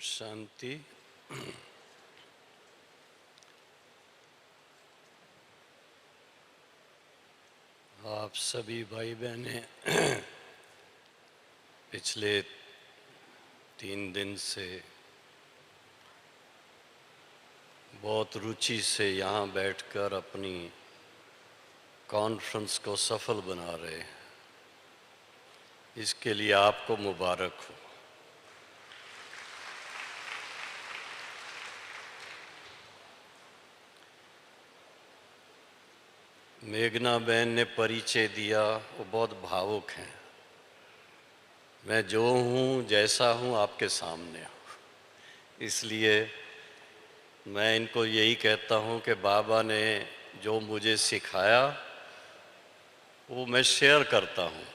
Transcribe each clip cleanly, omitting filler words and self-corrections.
शांति। आप सभी भाई बहनें पिछले 3 दिन से बहुत रुचि से यहाँ बैठकर अपनी कॉन्फ्रेंस को सफल बना रहे हैं। इसके लिए आपको मुबारक हो। मेघना बहन ने परिचय दिया, वो बहुत भावुक हैं। मैं जो हूँ जैसा हूँ आपके सामने हूँ, इसलिए मैं इनको यही कहता हूँ कि बाबा ने जो मुझे सिखाया वो मैं शेयर करता हूँ।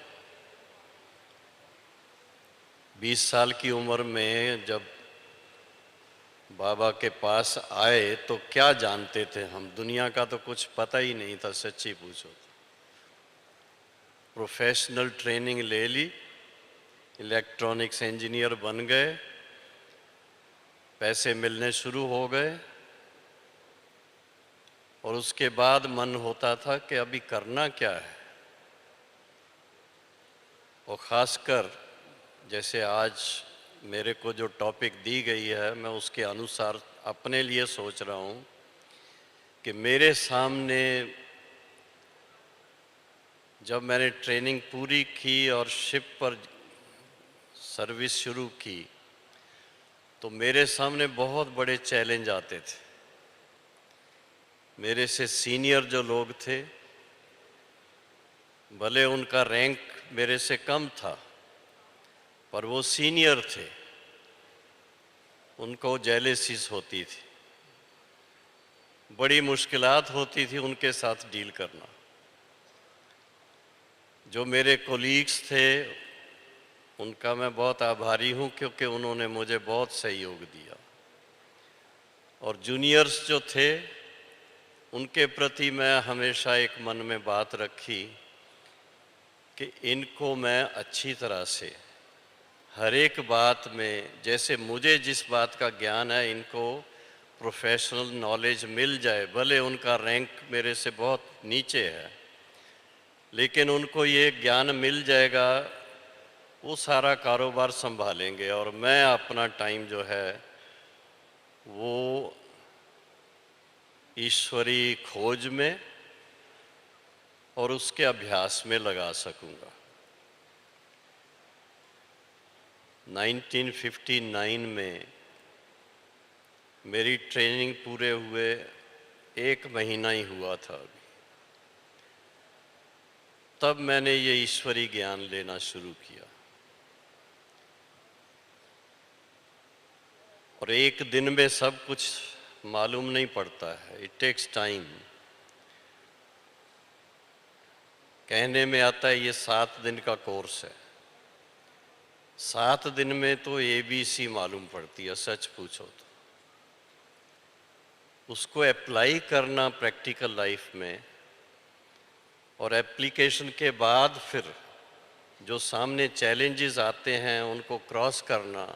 20 साल की उम्र में जब बाबा के पास आए तो क्या जानते थे हम? दुनिया का तो कुछ पता ही नहीं था, सच्ची पूछो तो। प्रोफेशनल ट्रेनिंग ले ली, इलेक्ट्रॉनिक्स इंजीनियर बन गए, पैसे मिलने शुरू हो गए और उसके बाद मन होता था कि अभी करना क्या है। और ख़ासकर जैसे आज मेरे को जो टॉपिक दी गई है, मैं उसके अनुसार अपने लिए सोच रहा हूँ कि मेरे सामने जब मैंने ट्रेनिंग पूरी की और शिप पर सर्विस शुरू की तो मेरे सामने बहुत बड़े चैलेंज आते थे। मेरे से सीनियर जो लोग थे, भले उनका रैंक मेरे से कम था पर वो सीनियर थे, उनको जेलेसीज होती थी, बड़ी मुश्किलात होती थी उनके साथ डील करना। जो मेरे कोलीग्स थे उनका मैं बहुत आभारी हूँ क्योंकि उन्होंने मुझे बहुत सहयोग दिया। और जूनियर्स जो थे उनके प्रति मैं हमेशा एक मन में बात रखी कि इनको मैं अच्छी तरह से हर एक बात में, जैसे मुझे जिस बात का ज्ञान है, इनको प्रोफेशनल नॉलेज मिल जाए। भले उनका रैंक मेरे से बहुत नीचे है लेकिन उनको ये ज्ञान मिल जाएगा, वो सारा कारोबार संभालेंगे और मैं अपना टाइम जो है वो ईश्वरी खोज में और उसके अभ्यास में लगा सकूंगा। 1959 में मेरी ट्रेनिंग पूरे हुए 1 महीना ही हुआ था, तब मैंने ये ईश्वरी ज्ञान लेना शुरू किया। और एक दिन में सब कुछ मालूम नहीं पड़ता है, इट टेक्स टाइम। कहने में आता है ये 7 दिन का कोर्स है, 7 दिन में तो ABC मालूम पड़ती है, सच पूछो तो। उसको अप्लाई करना प्रैक्टिकल लाइफ में और एप्लीकेशन के बाद फिर जो सामने चैलेंजेस आते हैं उनको क्रॉस करना,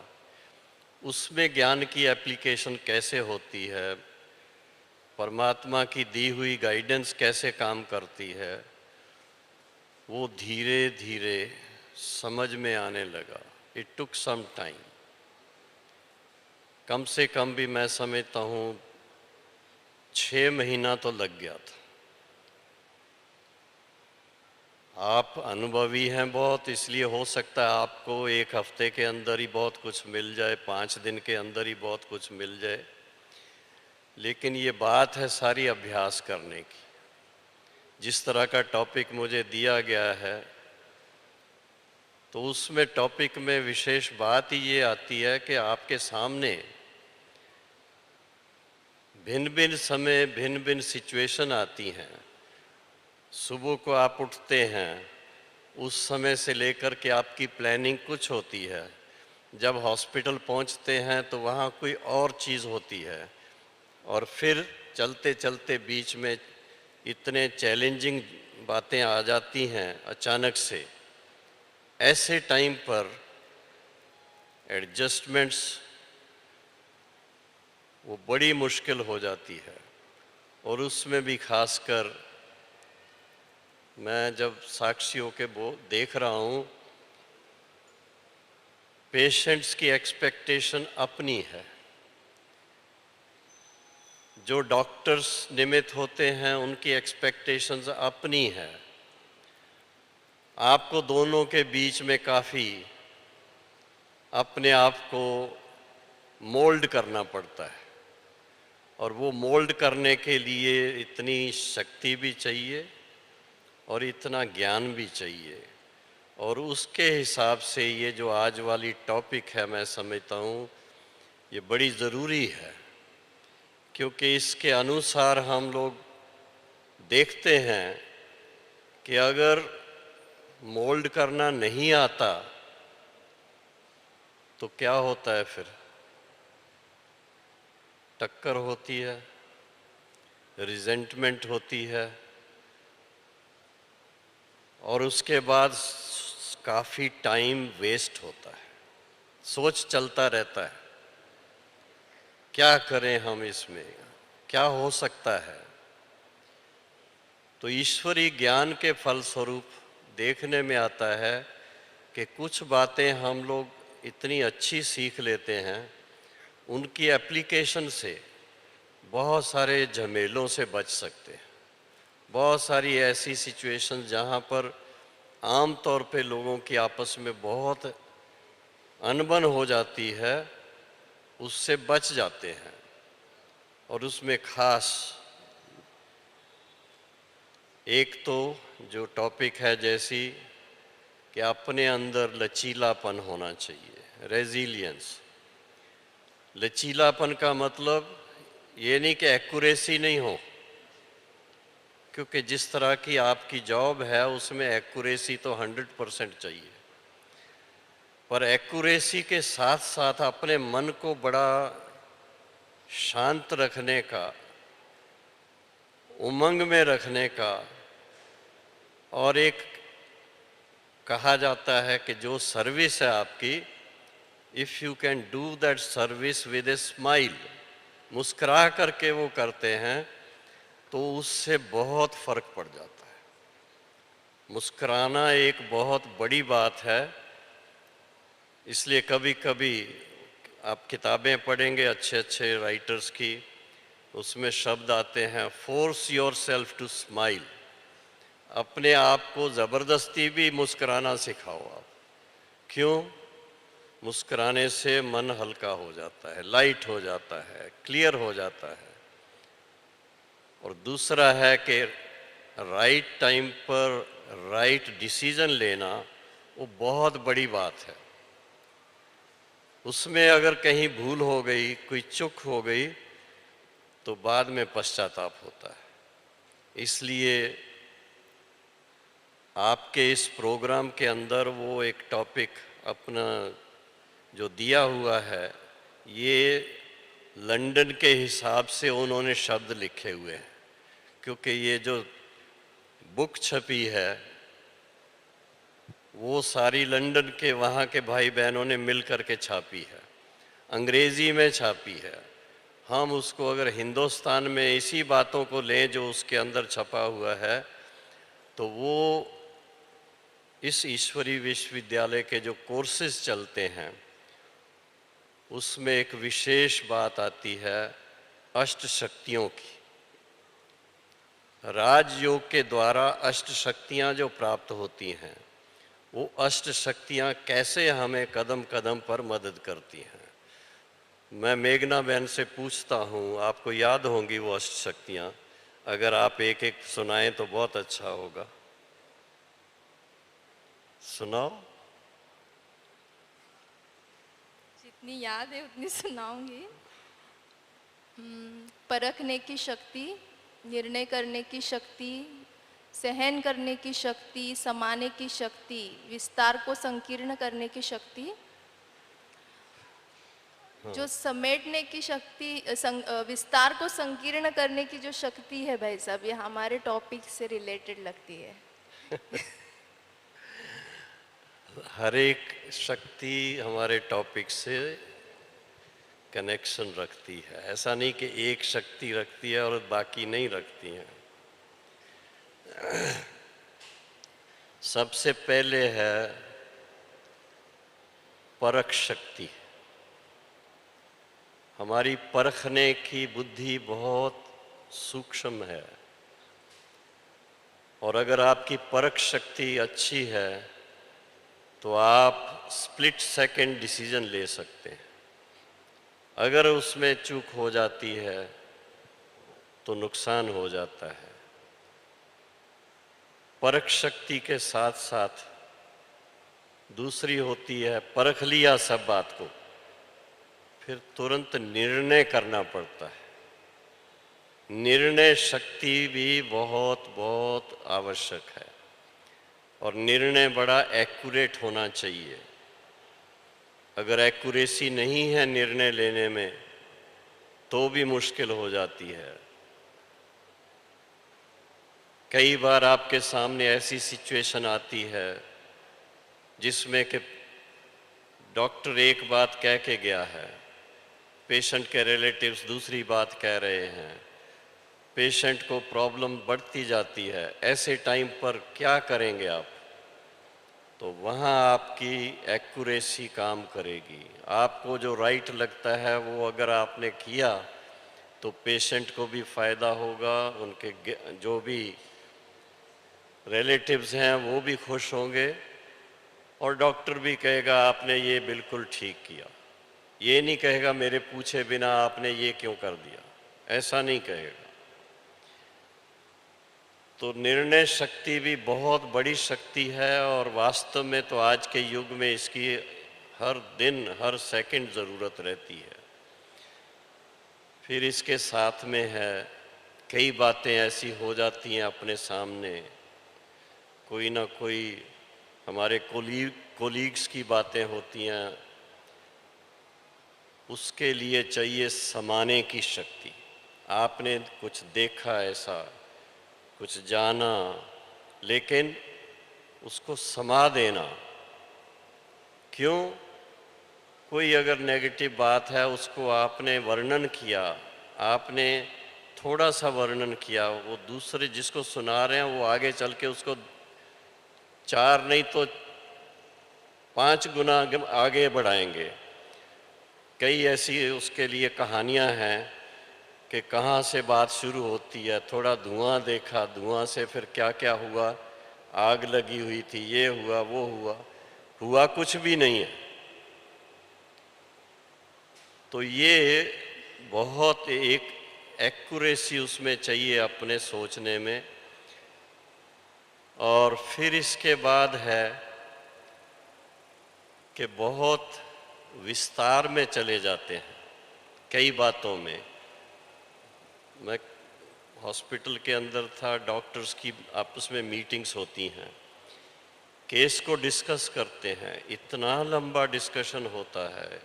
उसमें ज्ञान की एप्लीकेशन कैसे होती है, परमात्मा की दी हुई गाइडेंस कैसे काम करती है, वो धीरे धीरे समझ में आने लगा। इट टुक सम टाइम, कम से कम भी मैं समझता हूँ 6 महीना तो लग गया था। आप अनुभवी हैं बहुत, इसलिए हो सकता है आपको 1 हफ्ते के अंदर ही बहुत कुछ मिल जाए, 5 दिन के अंदर ही बहुत कुछ मिल जाए, लेकिन ये बात है सारी अभ्यास करने की। जिस तरह का टॉपिक मुझे दिया गया है तो उसमें टॉपिक में विशेष बात ही ये आती है कि आपके सामने भिन्न भिन्न समय भिन्न भिन्न सिचुएशन आती हैं। सुबह को आप उठते हैं, उस समय से लेकर के आपकी प्लानिंग कुछ होती है, जब हॉस्पिटल पहुंचते हैं तो वहाँ कोई और चीज़ होती है, और फिर चलते चलते बीच में इतने चैलेंजिंग बातें आ जाती हैं अचानक से। ऐसे टाइम पर एडजस्टमेंट्स वो बड़ी मुश्किल हो जाती है। और उसमें भी खासकर मैं जब साक्षियों के वो देख रहा हूँ, पेशेंट्स की एक्सपेक्टेशन अपनी है। जो डॉक्टर्स निमित्त होते हैं उनकी एक्सपेक्टेशंस अपनी है। आपको दोनों के बीच में काफ़ी अपने आप को मोल्ड करना पड़ता है, और वो मोल्ड करने के लिए इतनी शक्ति भी चाहिए और इतना ज्ञान भी चाहिए। और उसके हिसाब से ये जो आज वाली टॉपिक है, मैं समझता हूँ ये बड़ी ज़रूरी है, क्योंकि इसके अनुसार हम लोग देखते हैं कि अगर मोल्ड करना नहीं आता तो क्या होता है फिर? टक्कर होती है, रिजेंटमेंट होती है, और उसके बाद काफ़ी टाइम वेस्ट होता है। सोच चलता रहता है, क्या करें हम इसमें, क्या हो सकता है। तो ईश्वरीय ज्ञान के फलस्वरूप देखने में आता है कि कुछ बातें हम लोग इतनी अच्छी सीख लेते हैं, उनकी एप्लीकेशन से बहुत सारे झमेलों से बच सकते हैं। बहुत सारी ऐसी सिचुएशन जहाँ पर आम तौर पे लोगों की आपस में बहुत अनबन हो जाती है, उससे बच जाते हैं। और उसमें खास एक तो जो टॉपिक है, जैसी कि अपने अंदर लचीलापन होना चाहिए, रेजिलियंस। लचीलापन का मतलब ये नहीं कि एक्यूरेसी नहीं हो, क्योंकि जिस तरह की आपकी जॉब है उसमें एक्यूरेसी तो 100% चाहिए, पर एक्यूरेसी के साथ साथ अपने मन को बड़ा शांत रखने का, उमंग में रखने का। और एक कहा जाता है कि जो सर्विस है आपकी, if you can do that service with a smile, मुस्कुरा करके वो करते हैं तो उससे बहुत फर्क पड़ जाता है। मुस्कुराना एक बहुत बड़ी बात है। इसलिए कभी कभी आप किताबें पढ़ेंगे अच्छे अच्छे राइटर्स की, उसमें शब्द आते हैं, force yourself to smile. अपने आप को ज़बरदस्ती भी मुस्कुराना सिखाओ आप। क्यों? मुस्कुराने से मन हल्का हो जाता है, लाइट हो जाता है, क्लियर हो जाता है। और दूसरा है कि राइट टाइम पर राइट डिसीजन लेना, वो बहुत बड़ी बात है। उसमें अगर कहीं भूल हो गई, कोई चूक हो गई, तो बाद में पश्चाताप होता है। इसलिए आपके इस प्रोग्राम के अंदर वो एक टॉपिक अपना जो दिया हुआ है, ये लंदन के हिसाब से उन्होंने शब्द लिखे हुए हैं, क्योंकि ये जो बुक छपी है वो सारी लंदन के वहाँ के भाई बहनों ने मिल कर के छापी है, अंग्रेज़ी में छापी है। हम उसको अगर हिंदुस्तान में इसी बातों को लें जो उसके अंदर छपा हुआ है, तो वो इस ईश्वरीय विश्वविद्यालय के जो कोर्सेज चलते हैं उसमें एक विशेष बात आती है अष्ट शक्तियों की। राजयोग के द्वारा अष्ट शक्तियाँ जो प्राप्त होती हैं, वो अष्ट शक्तियाँ कैसे हमें कदम कदम पर मदद करती हैं। मैं मेघना बहन से पूछता हूँ, आपको याद होंगी वो अष्ट शक्तियाँ, अगर आप एक एक सुनाएं तो बहुत अच्छा होगा। सुनाओ। जितनी याद है उतनी सुनाऊंगी। परखने की शक्ति, निर्णय करने की शक्ति, सहन करने की शक्ति, समाने की शक्ति, विस्तार को संकीर्ण करने की शक्ति, जो समेटने की शक्ति, विस्तार को संकीर्ण करने की जो शक्ति है भाई साहब, ये हमारे टॉपिक से रिलेटेड लगती है। हर एक शक्ति हमारे टॉपिक से कनेक्शन रखती है। ऐसा नहीं कि एक शक्ति रखती है और बाकी नहीं रखती है। सबसे पहले है परख शक्ति। हमारी परखने की बुद्धि बहुत सूक्ष्म है, और अगर आपकी परख शक्ति अच्छी है तो आप स्प्लिट सेकंड डिसीजन ले सकते हैं। अगर उसमें चूक हो जाती है तो नुकसान हो जाता है। परख शक्ति के साथ साथ दूसरी होती है, परख लिया सब बात को, फिर तुरंत निर्णय करना पड़ता है। निर्णय शक्ति भी बहुत बहुत आवश्यक है, और निर्णय बड़ा एक्यूरेट होना चाहिए। अगर एक्यूरेसी नहीं है निर्णय लेने में तो भी मुश्किल हो जाती है। कई बार आपके सामने ऐसी सिचुएशन आती है जिसमें कि डॉक्टर एक बात कह के गया है, पेशेंट के रिलेटिव्स दूसरी बात कह रहे हैं, पेशेंट को प्रॉब्लम बढ़ती जाती है। ऐसे टाइम पर क्या करेंगे आप? तो वहाँ आपकी एक्यूरेसी काम करेगी। आपको जो राइट लगता है वो अगर आपने किया तो पेशेंट को भी फ़ायदा होगा, उनके जो भी रिलेटिव्स हैं वो भी खुश होंगे, और डॉक्टर भी कहेगा आपने ये बिल्कुल ठीक किया। ये नहीं कहेगा मेरे पूछे बिना आपने ये क्यों कर दिया, ऐसा नहीं कहेगा। तो निर्णय शक्ति भी बहुत बड़ी शक्ति है, और वास्तव में तो आज के युग में इसकी हर दिन हर सेकंड ज़रूरत रहती है। फिर इसके साथ में है, कई बातें ऐसी हो जाती हैं अपने सामने, कोई ना कोई हमारे कोलीग्स की बातें होती हैं, उसके लिए चाहिए समाने की शक्ति। आपने कुछ देखा ऐसा, कुछ जाना, लेकिन उसको समा देना। क्यों? कोई अगर नेगेटिव बात है उसको आपने वर्णन किया, आपने थोड़ा सा वर्णन किया, वो दूसरे जिसको सुना रहे हैं वो आगे चल के उसको 4 नहीं तो 5 गुना आगे बढ़ाएंगे। कई ऐसी उसके लिए कहानियां हैं कि कहाँ से बात शुरू होती है, थोड़ा धुआं देखा, धुआं से फिर क्या क्या हुआ, आग लगी हुई थी, ये हुआ वो हुआ कुछ भी नहीं है। तो ये बहुत एक एक्यूरेसी उसमें चाहिए अपने सोचने में। और फिर इसके बाद है कि बहुत विस्तार में चले जाते हैं कई बातों में। मैं हॉस्पिटल के अंदर था, डॉक्टर्स की आपस में मीटिंग्स होती हैं, केस को डिस्कस करते हैं, इतना लंबा डिस्कशन होता है।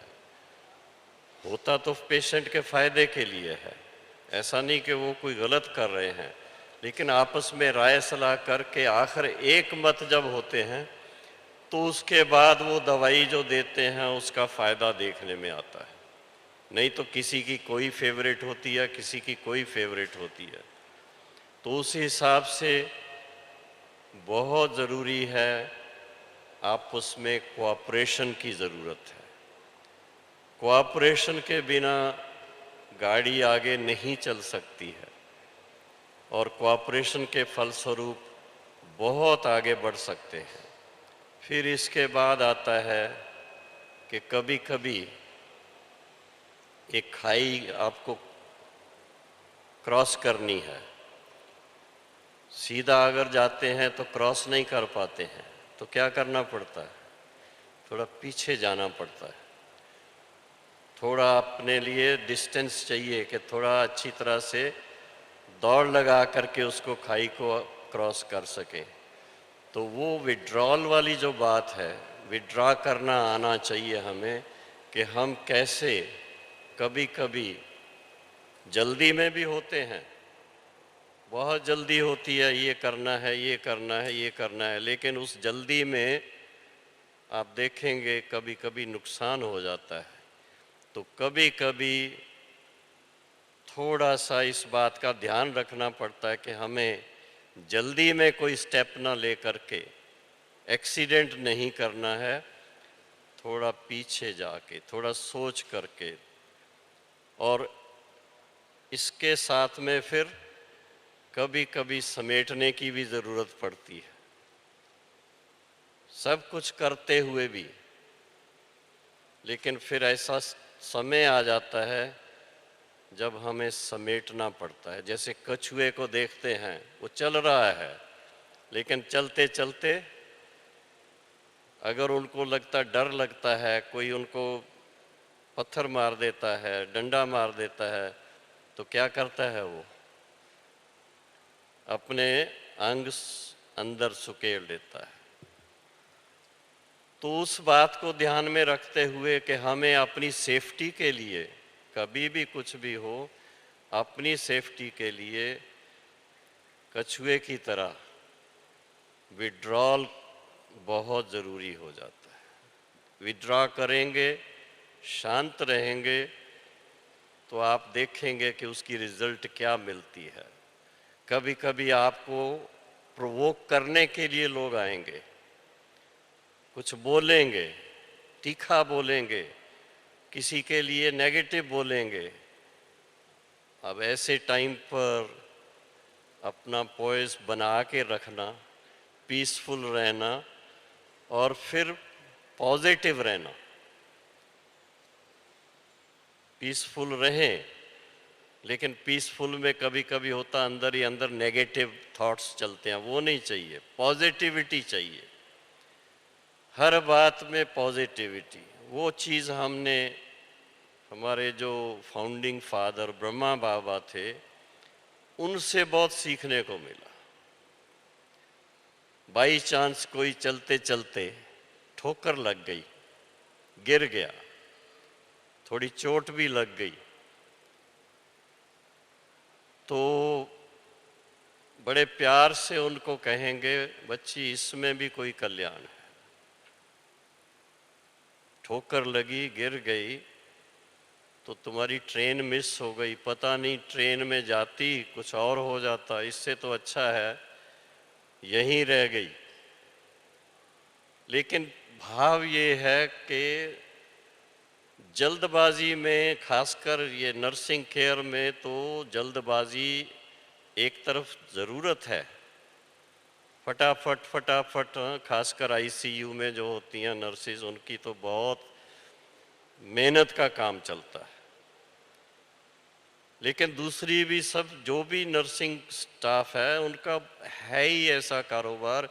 होता तो पेशेंट के फ़ायदे के लिए है, ऐसा नहीं कि वो कोई गलत कर रहे हैं, लेकिन आपस में राय सलाह करके आखिर एक मत जब होते हैं तो उसके बाद वो दवाई जो देते हैं उसका फ़ायदा देखने में आता है। नहीं तो किसी की कोई फेवरेट होती है, किसी की कोई फेवरेट होती है। तो उस हिसाब से बहुत ज़रूरी है, आपस में कोऑपरेशन की ज़रूरत है। कोऑपरेशन के बिना गाड़ी आगे नहीं चल सकती है, और कोऑपरेशन के फलस्वरूप बहुत आगे बढ़ सकते हैं। फिर इसके बाद आता है कि कभी कभी एक खाई आपको क्रॉस करनी है, सीधा अगर जाते हैं तो क्रॉस नहीं कर पाते हैं, तो क्या करना पड़ता है? थोड़ा पीछे जाना पड़ता है। थोड़ा अपने लिए डिस्टेंस चाहिए कि थोड़ा अच्छी तरह से दौड़ लगा करके उसको खाई को क्रॉस कर सके। तो वो विड्रॉल वाली जो बात है, विड्रॉ करना आना चाहिए हमें, कि हम कैसे कभी कभी जल्दी में भी होते हैं, बहुत जल्दी होती है, ये करना है ये करना है ये करना है, लेकिन उस जल्दी में आप देखेंगे कभी कभी नुकसान हो जाता है। तो कभी कभी थोड़ा सा इस बात का ध्यान रखना पड़ता है कि हमें जल्दी में कोई स्टेप ना ले करके एक्सीडेंट नहीं करना है, थोड़ा पीछे जाके थोड़ा सोच करके। और इसके साथ में फिर कभी कभी समेटने की भी ज़रूरत पड़ती है, सब कुछ करते हुए भी। लेकिन फिर ऐसा समय आ जाता है जब हमें समेटना पड़ता है। जैसे कछुए को देखते हैं, वो चल रहा है, लेकिन चलते चलते अगर उनको डर लगता है, कोई उनको पत्थर मार देता है, डंडा मार देता है, तो क्या करता है वो? अपने अंग अंदर सुकेल लेता है। तो उस बात को ध्यान में रखते हुए कि हमें अपनी सेफ्टी के लिए, कभी भी कुछ भी हो, अपनी सेफ्टी के लिए कछुए की तरह विड्रॉल बहुत ज़रूरी हो जाता है। विड्रॉ करेंगे, शांत रहेंगे, तो आप देखेंगे कि उसकी रिजल्ट क्या मिलती है। कभी कभी आपको प्रोवोक करने के लिए लोग आएंगे, कुछ बोलेंगे, तीखा बोलेंगे, किसी के लिए नेगेटिव बोलेंगे। अब ऐसे टाइम पर अपना पॉइस बना के रखना, पीसफुल रहना और फिर पॉजिटिव रहना। पीसफुल रहें, लेकिन पीसफुल में कभी कभी होता अंदर ही अंदर नेगेटिव थॉट्स चलते हैं, वो नहीं चाहिए। पॉजिटिविटी चाहिए, हर बात में पॉजिटिविटी। वो चीज़ हमने, हमारे जो फाउंडिंग फादर ब्रह्मा बाबा थे, उनसे बहुत सीखने को मिला। बाई चांस कोई चलते चलते ठोकर लग गई, गिर गया, थोड़ी चोट भी लग गई, तो बड़े प्यार से उनको कहेंगे, बच्ची इसमें भी कोई कल्याण है। ठोकर लगी, गिर गई, तो तुम्हारी ट्रेन मिस हो गई, पता नहीं ट्रेन में जाती कुछ और हो जाता, इससे तो अच्छा है यहीं रह गई। लेकिन भाव ये है कि जल्दबाजी में, खासकर ये नर्सिंग केयर में, तो जल्दबाजी एक तरफ ज़रूरत है, फटाफट फटाफट। खासकर आईसीयू में जो होती हैं नर्सिस, उनकी तो बहुत मेहनत का काम चलता है। लेकिन दूसरी भी सब जो भी नर्सिंग स्टाफ है, उनका है ही ऐसा कारोबार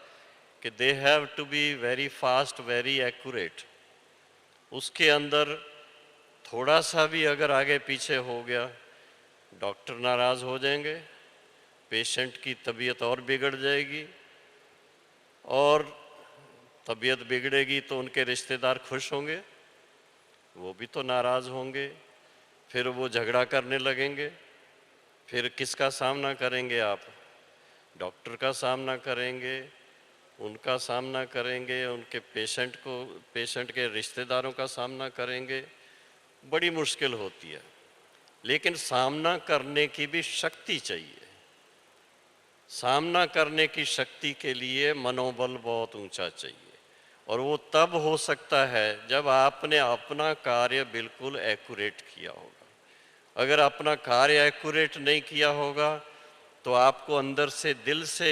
कि they have to be very fast, very accurate. उसके अंदर थोड़ा सा भी अगर आगे पीछे हो गया, डॉक्टर नाराज़ हो जाएंगे, पेशेंट की तबीयत और बिगड़ जाएगी, और तबीयत बिगड़ेगी तो उनके रिश्तेदार खुश होंगे, वो भी तो नाराज़ होंगे, फिर वो झगड़ा करने लगेंगे। फिर किसका सामना करेंगे आप? डॉक्टर का सामना करेंगे, उनका सामना करेंगे, उनके पेशेंट के रिश्तेदारों का सामना करेंगे। बड़ी मुश्किल होती है। लेकिन सामना करने की भी शक्ति चाहिए। सामना करने की शक्ति के लिए मनोबल बहुत ऊंचा चाहिए, और वो तब हो सकता है जब आपने अपना कार्य बिल्कुल एक्यूरेट किया होगा। अगर अपना कार्य एक्यूरेट नहीं किया होगा तो आपको अंदर से, दिल से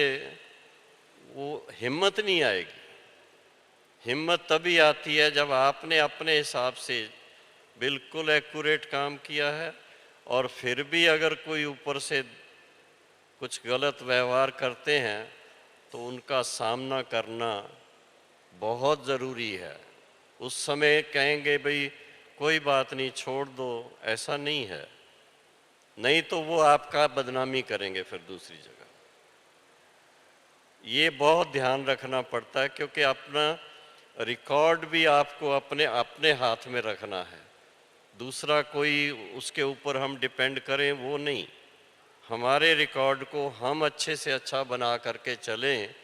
वो हिम्मत नहीं आएगी। हिम्मत तभी आती है जब आपने अपने हिसाब से बिल्कुल एक्यूरेट काम किया है, और फिर भी अगर कोई ऊपर से कुछ गलत व्यवहार करते हैं तो उनका सामना करना बहुत ज़रूरी है। उस समय कहेंगे भाई कोई बात नहीं, छोड़ दो, ऐसा नहीं है। नहीं तो वो आपका बदनामी करेंगे फिर दूसरी जगह। ये बहुत ध्यान रखना पड़ता है, क्योंकि अपना रिकॉर्ड भी आपको अपने अपने हाथ में रखना है। दूसरा कोई उसके ऊपर हम डिपेंड करें, वो नहीं। हमारे रिकॉर्ड को हम अच्छे से अच्छा बना करके चलें,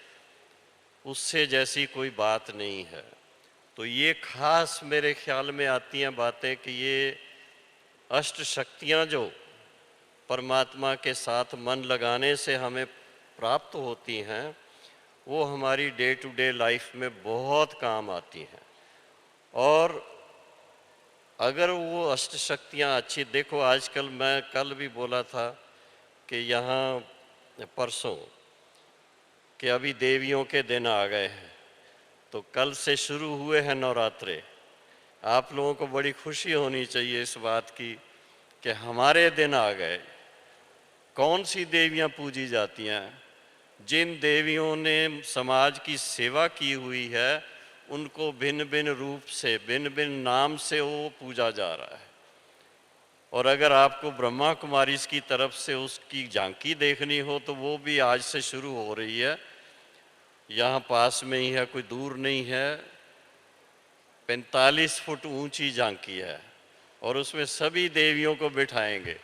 उससे जैसी कोई बात नहीं है। तो ये खास मेरे ख्याल में आती हैं बातें कि ये अष्ट शक्तियाँ जो परमात्मा के साथ मन लगाने से हमें प्राप्त होती हैं, वो हमारी डे टू डे लाइफ में बहुत काम आती हैं। और अगर वो अष्ट शक्तियाँ अच्छी, देखो आजकल मैं कल भी बोला था कि यहाँ परसों कि अभी देवियों के दिन आ गए हैं, तो कल से शुरू हुए हैं नवरात्रे। आप लोगों को बड़ी खुशी होनी चाहिए इस बात की कि हमारे दिन आ गए। कौन सी देवियाँ पूजी जाती हैं? जिन देवियों ने समाज की सेवा की हुई है, उनको भिन्न भिन्न रूप से, भिन्न भिन्न नाम से वो पूजा जा रहा है। और अगर आपको ब्रह्मा कुमारी की तरफ से उसकी झांकी देखनी हो तो वो भी आज से शुरू हो रही है। यहाँ पास में ही है, कोई दूर नहीं है। 45 फुट ऊंची झांकी है और उसमें सभी देवियों को बिठाएंगे।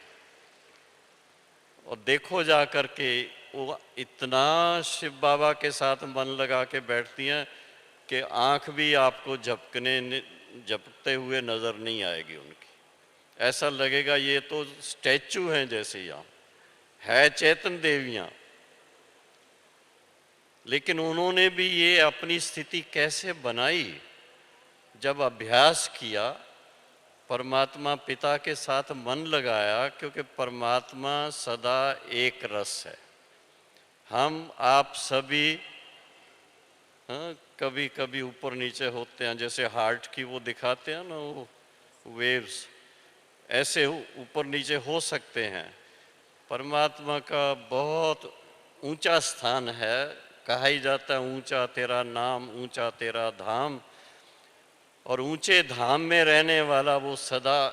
और देखो जा कर के वो इतना शिव बाबा के साथ मन लगा के बैठती हैं कि आँख भी आपको झपकते हुए नज़र नहीं आएगी उनकी। ऐसा लगेगा ये तो स्टैचू हैं जैसे, यहाँ है चेतन देवियाँ। लेकिन उन्होंने भी ये अपनी स्थिति कैसे बनाई? जब अभ्यास किया, परमात्मा पिता के साथ मन लगाया, क्योंकि परमात्मा सदा एक रस है। हम आप सभी कभी कभी ऊपर नीचे होते हैं, जैसे हार्ट की वो दिखाते हैं ना, वो वेव्स ऐसे ऊपर नीचे हो सकते हैं। परमात्मा का बहुत ऊंचा स्थान है। कहा ही जाता है ऊंचा तेरा नाम, ऊंचा तेरा धाम। और ऊंचे धाम में रहने वाला वो सदा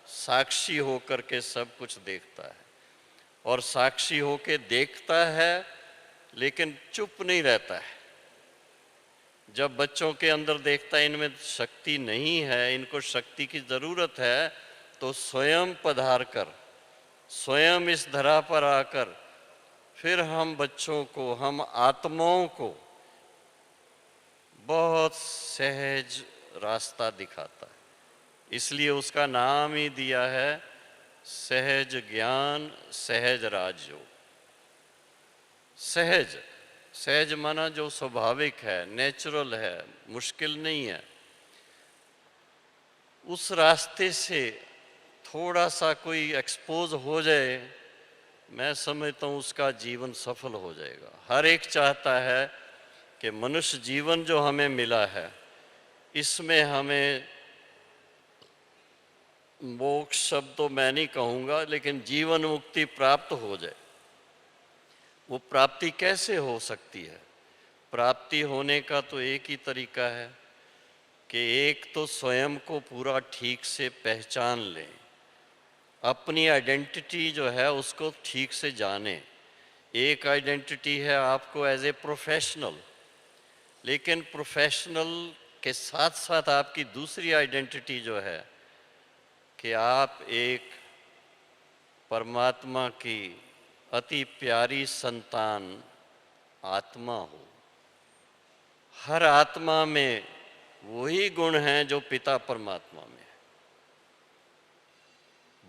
साक्षी होकर के सब कुछ देखता है। और साक्षी होके देखता है लेकिन चुप नहीं रहता है। जब बच्चों के अंदर देखता है इनमें शक्ति नहीं है, इनको शक्ति की ज़रूरत है, तो स्वयं पधार कर, स्वयं इस धरा पर आकर फिर हम बच्चों को, हम आत्माओं को बहुत सहज रास्ता दिखाता है। इसलिए उसका नाम ही दिया है सहज ज्ञान सहज राजयोग। सहज, सहज माना जो स्वाभाविक है, नेचुरल है, मुश्किल नहीं है। उस रास्ते से थोड़ा सा कोई एक्सपोज हो जाए, मैं समझता हूँ उसका जीवन सफल हो जाएगा। हर एक चाहता है कि मनुष्य जीवन जो हमें मिला है, इसमें हमें मोक्ष शब्द तो मैं नहीं कहूँगा, लेकिन जीवन मुक्ति प्राप्त हो जाए। वो प्राप्ति कैसे हो सकती है? प्राप्ति होने का तो एक ही तरीका है कि एक तो स्वयं को पूरा ठीक से पहचान लें, अपनी आइडेंटिटी जो है उसको ठीक से जाने। एक आइडेंटिटी है आपको एज ए प्रोफेशनल, लेकिन प्रोफेशनल के साथ साथ आपकी दूसरी आइडेंटिटी जो है कि आप एक परमात्मा की अति प्यारी संतान आत्मा हो। हर आत्मा में वही गुण हैं जो पिता परमात्मा में है।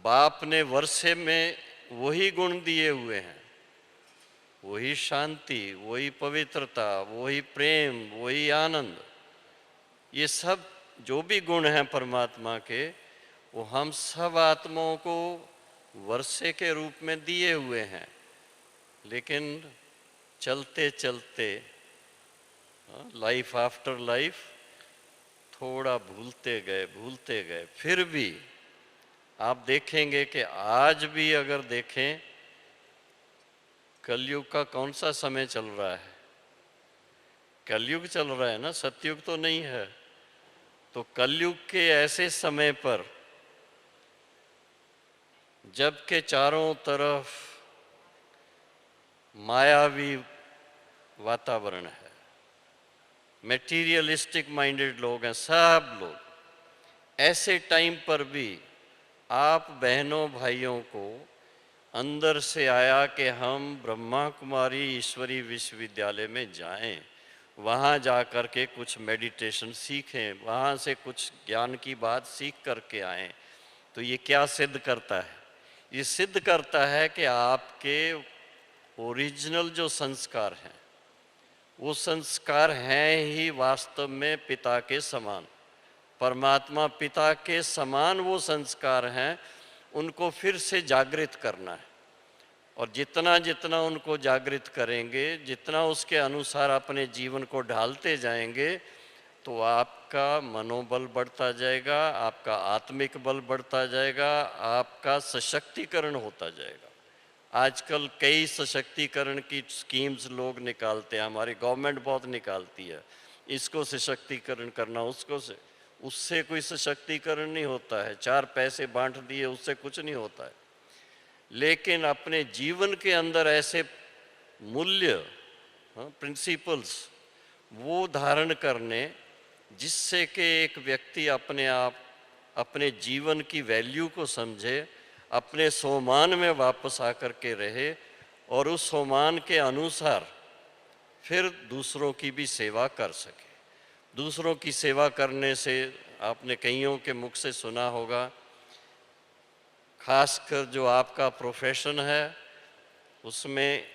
बाप ने वर्षे में वही गुण दिए हुए हैं, वही शांति, वही पवित्रता, वही प्रेम, वही आनंद। ये सब जो भी गुण हैं परमात्मा के, वो हम सब आत्माओं को वर्षे के रूप में दिए हुए हैं। लेकिन चलते चलते लाइफ आफ्टर लाइफ थोड़ा भूलते गए। फिर भी आप देखेंगे कि आज भी अगर देखें, कलयुग का कौन सा समय चल रहा है? कलयुग चल रहा है ना, सतयुग तो नहीं है। तो कलयुग के ऐसे समय पर जबकि चारों तरफ मायावी वातावरण है, मेटीरियलिस्टिक माइंडेड लोग हैं सब लोग, ऐसे टाइम पर भी आप बहनों भाइयों को अंदर से आया कि हम ब्रह्मा कुमारी ईश्वरी विश्वविद्यालय में जाएं, वहाँ जा कर के कुछ मेडिटेशन सीखें, वहाँ से कुछ ज्ञान की बात सीख करके आएं। तो तो ये क्या सिद्ध करता है? ये सिद्ध करता है कि आपके ओरिजिनल जो संस्कार हैं, वो संस्कार हैं ही वास्तव में पिता के समान, परमात्मा पिता के समान वो संस्कार हैं। उनको फिर से जागृत करना है, और जितना जितना उनको जागृत करेंगे, जितना उसके अनुसार अपने जीवन को ढालते जाएंगे, तो आपका मनोबल बढ़ता जाएगा, आपका आत्मिक बल बढ़ता जाएगा, आपका सशक्तिकरण होता जाएगा। आजकल कई सशक्तिकरण की स्कीम्स लोग निकालते हैं, हमारी गवर्नमेंट बहुत निकालती है, इसको सशक्तिकरण करना, उसको से, उससे कोई सशक्तिकरण नहीं होता है। 4 पैसे बांट दिए उससे कुछ नहीं होता है। लेकिन अपने जीवन के अंदर ऐसे मूल्य, प्रिंसिपल्स वो धारण करने, जिससे कि एक व्यक्ति अपने आप अपने जीवन की वैल्यू को समझे, अपने सोमान में वापस आकर के रहे, और उस सोमान के अनुसार फिर दूसरों की भी सेवा कर सके। दूसरों की सेवा करने से आपने कईयों के मुख से सुना होगा, खासकर जो आपका प्रोफेशन है उसमें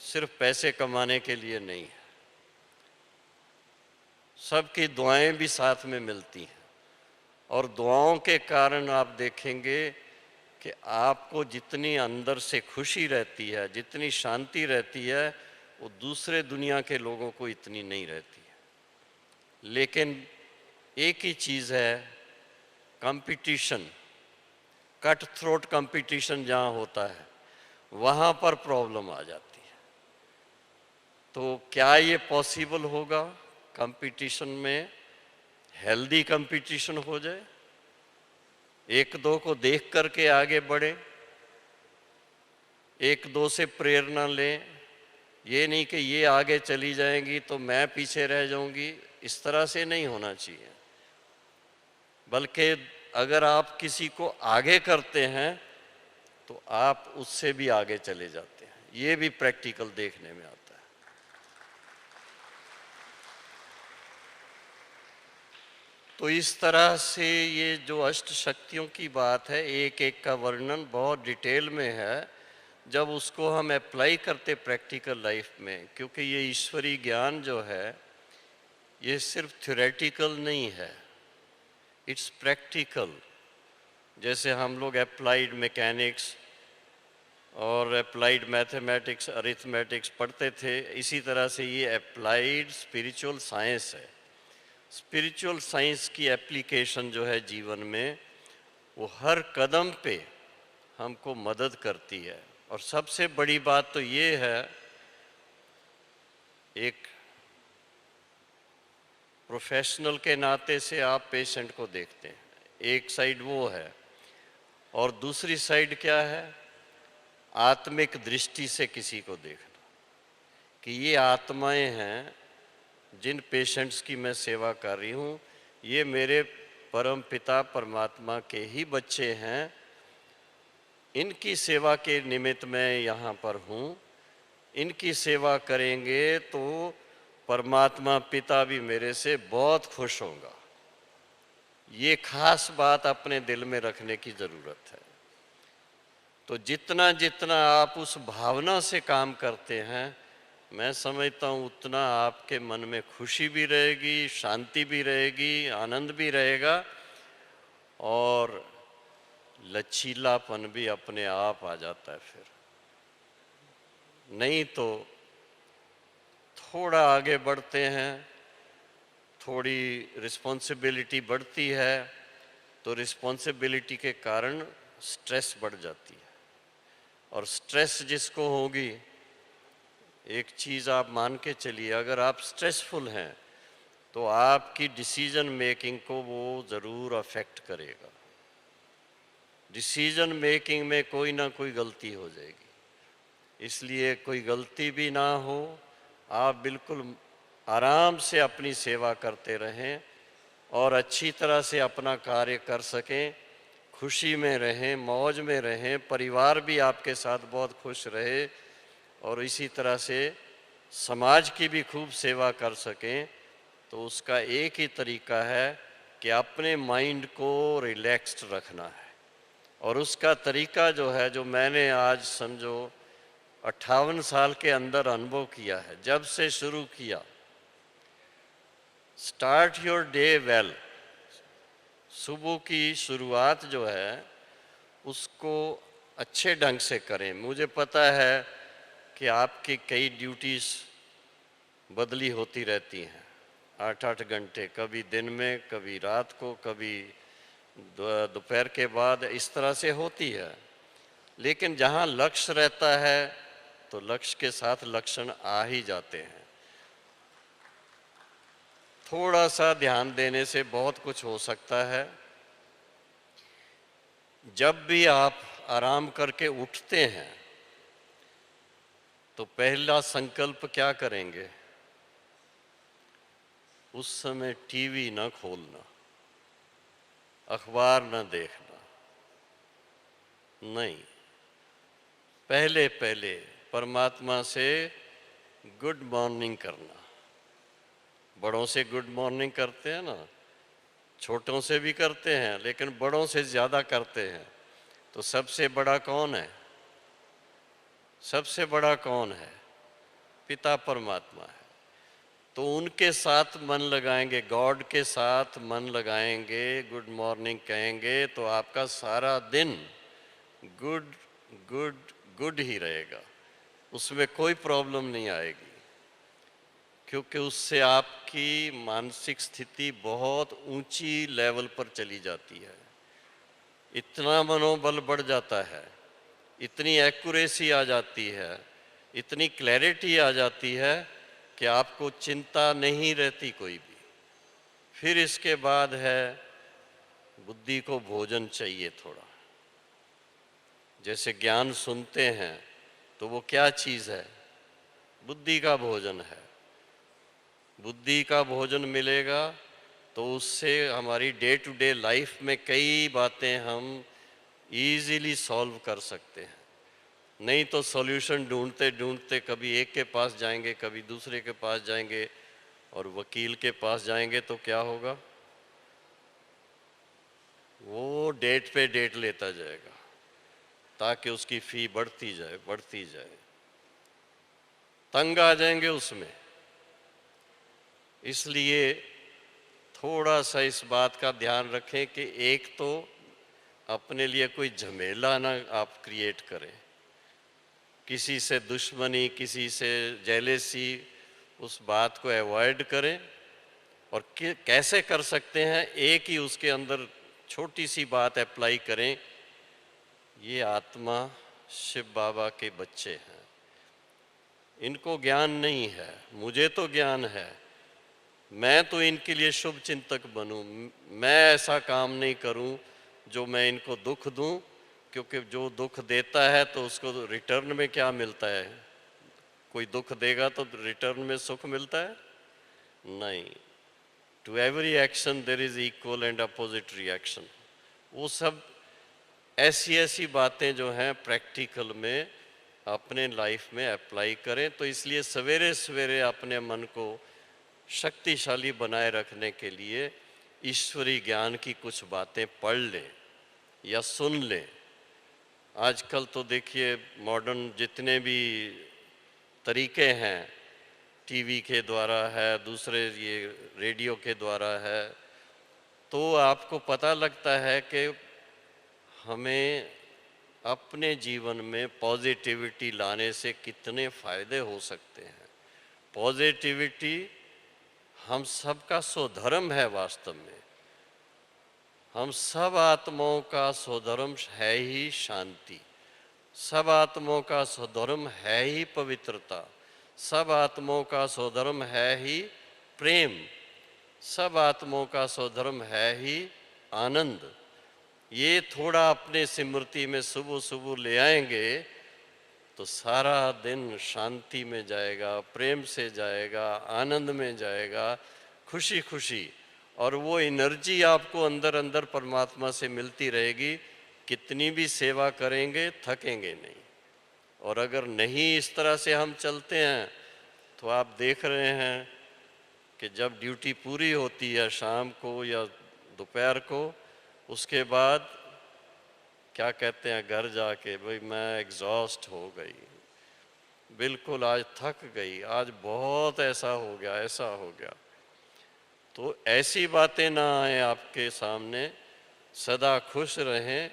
सिर्फ पैसे कमाने के लिए नहीं है, सबकी दुआएं भी साथ में मिलती हैं। और दुआओं के कारण आप देखेंगे कि आपको जितनी अंदर से खुशी रहती है, जितनी शांति रहती है, वो दूसरे दुनिया के लोगों को इतनी नहीं रहती है। लेकिन एक ही चीज़ है, कंपटीशन, कट थ्रोट कंपटीशन जहाँ होता है वहाँ पर प्रॉब्लम आ जाती है। तो क्या ये पॉसिबल होगा कंपटीशन में हेल्दी कंपटीशन हो जाए, एक दो को देख करके आगे बढ़े, एक दो से प्रेरणा लें, ये नहीं कि ये आगे चली जाएंगी तो मैं पीछे रह जाऊंगी, इस तरह से नहीं होना चाहिए। बल्कि अगर आप किसी को आगे करते हैं तो आप उससे भी आगे चले जाते हैं। ये भी प्रैक्टिकल देखने में आता है। तो इस तरह से ये जो अष्ट शक्तियों की बात है, एक एक का वर्णन बहुत डिटेल में है जब उसको हम अप्लाई करते प्रैक्टिकल लाइफ में। क्योंकि ये ईश्वरीय ज्ञान जो है ये सिर्फ थ्योरेटिकल नहीं है, इट्स प्रैक्टिकल। जैसे हम लोग अप्लाइड मैकेनिक्स और अप्लाइड मैथमेटिक्स, अरिथमेटिक्स पढ़ते थे, इसी तरह से ये अप्लाइड स्पिरिचुअल साइंस है। स्पिरिचुअल साइंस की एप्लीकेशन जो है जीवन में, वो हर कदम पे हमको मदद करती है। और सबसे बड़ी बात तो ये है, एक प्रोफेशनल के नाते से आप पेशेंट को देखते हैं, एक साइड वो है, और दूसरी साइड क्या है, आत्मिक दृष्टि से किसी को देखना कि ये आत्माएं हैं जिन पेशेंट्स की मैं सेवा कर रही हूँ, ये मेरे परम पिता परमात्मा के ही बच्चे हैं, इनकी सेवा के निमित्त मैं यहाँ पर हूँ। इनकी सेवा करेंगे तो परमात्मा पिता भी मेरे से बहुत खुश होगा। ये खास बात अपने दिल में रखने की ज़रूरत है। तो जितना जितना आप उस भावना से काम करते हैं, मैं समझता हूँ उतना आपके मन में खुशी भी रहेगी, शांति भी रहेगी, आनंद भी रहेगा, और लचीलापन भी अपने आप आ जाता है। फिर नहीं तो थोड़ा आगे बढ़ते हैं, थोड़ी रिस्पॉन्सिबिलिटी बढ़ती है, तो रिस्पॉन्सिबिलिटी के कारण स्ट्रेस बढ़ जाती है। और स्ट्रेस जिसको होगी, एक चीज़ आप मान के चलिए, अगर आप स्ट्रेसफुल हैं तो आपकी डिसीजन मेकिंग को वो ज़रूर अफेक्ट करेगा। डिसीजन मेकिंग में कोई ना कोई गलती हो जाएगी। इसलिए कोई गलती भी ना हो, आप बिल्कुल आराम से अपनी सेवा करते रहें और अच्छी तरह से अपना कार्य कर सकें, खुशी में रहें, मौज में रहें, परिवार भी आपके साथ बहुत खुश रहे, और इसी तरह से समाज की भी खूब सेवा कर सकें। तो उसका एक ही तरीका है कि अपने माइंड को रिलैक्स्ड रखना है। और उसका तरीका जो है, जो मैंने आज समझो 58 साल के अंदर अनुभव किया है, जब से शुरू किया, स्टार्ट योर डे वेल, सुबह की शुरुआत जो है उसको अच्छे ढंग से करें। मुझे पता है कि आपकी कई ड्यूटीज बदली होती रहती हैं, 8-8 घंटे, कभी दिन में, कभी रात को, कभी दोपहर के बाद, इस तरह से होती है। लेकिन जहाँ लक्ष्य रहता है तो लक्ष्य के साथ लक्षण आ ही जाते हैं। थोड़ा सा ध्यान देने से बहुत कुछ हो सकता है। जब भी आप आराम करके उठते हैं तो पहला संकल्प क्या करेंगे? उस समय टीवी न खोलना, अखबार न देखना, नहीं, पहले पहले परमात्मा से गुड मॉर्निंग करना। बड़ों से गुड मॉर्निंग करते हैं ना, छोटों से भी करते हैं, लेकिन बड़ों से ज़्यादा करते हैं। तो सबसे बड़ा कौन है? सबसे बड़ा कौन है? पिता परमात्मा है। तो उनके साथ मन लगाएंगे, गॉड के साथ मन लगाएंगे, गुड मॉर्निंग कहेंगे, तो आपका सारा दिन गुड गुड गुड ही रहेगा, उसमें कोई प्रॉब्लम नहीं आएगी, क्योंकि उससे आपकी मानसिक स्थिति बहुत ऊंची लेवल पर चली जाती है। इतना मनोबल बढ़ जाता है, इतनी एक्यूरेसी आ जाती है, इतनी क्लैरिटी आ जाती है कि आपको चिंता नहीं रहती कोई भी। फिर इसके बाद है, बुद्धि को भोजन चाहिए थोड़ा। जैसे ज्ञान सुनते हैं तो वो क्या चीज़ है? बुद्धि का भोजन है। बुद्धि का भोजन मिलेगा तो उससे हमारी डे टू डे लाइफ में कई बातें हम इजीली सॉल्व कर सकते हैं। नहीं तो सॉल्यूशन ढूंढते ढूंढते कभी एक के पास जाएंगे, कभी दूसरे के पास जाएंगे, और वकील के पास जाएंगे तो क्या होगा? वो डेट पे डेट लेता जाएगा ताकि उसकी फ़ी बढ़ती जाए बढ़ती जाए। तंग आ जाएंगे उसमें। इसलिए थोड़ा सा इस बात का ध्यान रखें कि एक तो अपने लिए कोई झमेला ना आप क्रिएट करें, किसी से दुश्मनी, किसी से जेलेसी, उस बात को अवॉइड करें। और कैसे कर सकते हैं? एक ही उसके अंदर छोटी सी बात अप्लाई करें, ये आत्मा शिव बाबा के बच्चे हैं, इनको ज्ञान नहीं है, मुझे तो ज्ञान है, मैं तो इनके लिए शुभ चिंतक बनूं, मैं ऐसा काम नहीं करूं जो मैं इनको दुख दूं, क्योंकि जो दुख देता है तो उसको रिटर्न में क्या मिलता है? कोई दुख देगा तो रिटर्न में सुख मिलता है? नहीं। To every action there is equal and opposite reaction. वो सब ऐसी ऐसी बातें जो हैं प्रैक्टिकल में अपने लाइफ में अप्लाई करें। तो इसलिए सवेरे सवेरे अपने मन को शक्तिशाली बनाए रखने के लिए ईश्वरी ज्ञान की कुछ बातें पढ़ लें या सुन लें। आजकल तो देखिए मॉडर्न जितने भी तरीके हैं, टीवी के द्वारा है, दूसरे ये रेडियो के द्वारा है, तो आपको पता लगता है कि हमें अपने जीवन में पॉजिटिविटी लाने से कितने फ़ायदे हो सकते हैं। पॉजिटिविटी हम सबका स्वधर्म है। वास्तव में हम सब आत्माओं का स्वधर्म है ही शांति, सब आत्माओं का स्वधर्म है ही पवित्रता, सब आत्माओं का स्वधर्म है ही प्रेम, सब आत्माओं का स्वधर्म है ही आनंद। ये थोड़ा अपने स्मृति में सुबह सुबह ले आएंगे तो सारा दिन शांति में जाएगा, प्रेम से जाएगा, आनंद में जाएगा, खुशी खुशी। और वो एनर्जी आपको अंदर अंदर परमात्मा से मिलती रहेगी। कितनी भी सेवा करेंगे थकेंगे नहीं। और अगर नहीं इस तरह से हम चलते हैं तो आप देख रहे हैं कि जब ड्यूटी पूरी होती है शाम को या दोपहर को, उसके बाद क्या कहते हैं घर जाके, भाई मैं एग्जॉस्ट हो गई, बिल्कुल आज थक गई, आज बहुत ऐसा हो गया, ऐसा हो गया। तो ऐसी बातें ना आए आपके सामने, सदा खुश रहें,